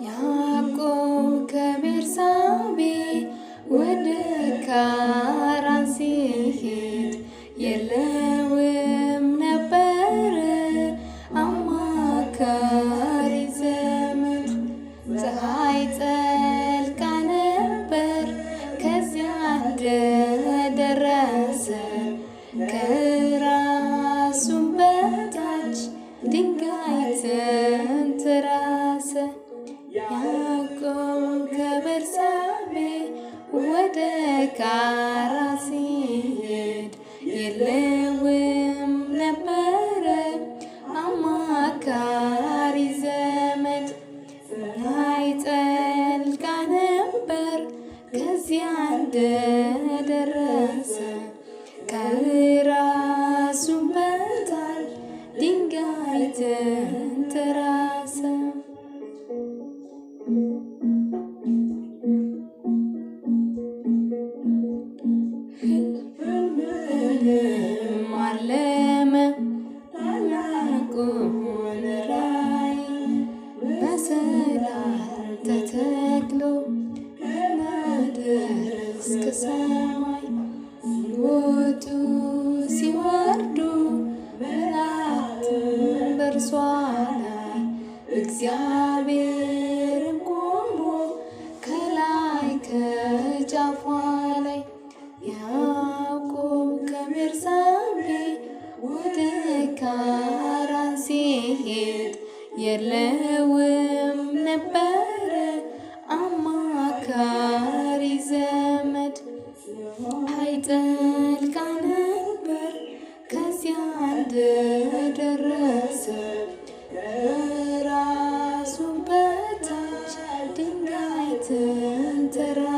ያዕቆብ ከቤርሳቤ ወደ ካራን ሲሄድ የለውም ነበር አማካሪ ዘመድ። ፀሐይ ጠልቃ ነበር ከዚያ እንደደረሰ ከራሱም በታች ድንጋይ ተንተራሰ። ያዕቆብ ከቤርሳቤ ወደ ካራን ሲሄድ የለውም ነበረ አማካሪ ዘመድ። ፀሐይ ጠልቃ ነበር ከዚያ እንደደረሰ ከራሱም በታች ድንጋይ ተንተራሰ። ሕልም አለመ ታላቁን ራእይ መሰላል ተተክሎ ከምድር እስከ ሰማይ ሲወጡ ሲወርዱ መላእክት በእርሷ ላይ እግዚአብሔርም ቆሞ ከላይ ከጫፏ ላይ። ያዕቆብ ከቤርሳቤ ወደ ካራን ሲሄድ የለውም ነበረ አማካሪ ዘመድ። ፀሐይ ጠልቃ ነበር ከዚያ እንደደረሰ ከራሱም በታች ድንጋይ ተንተራሰ።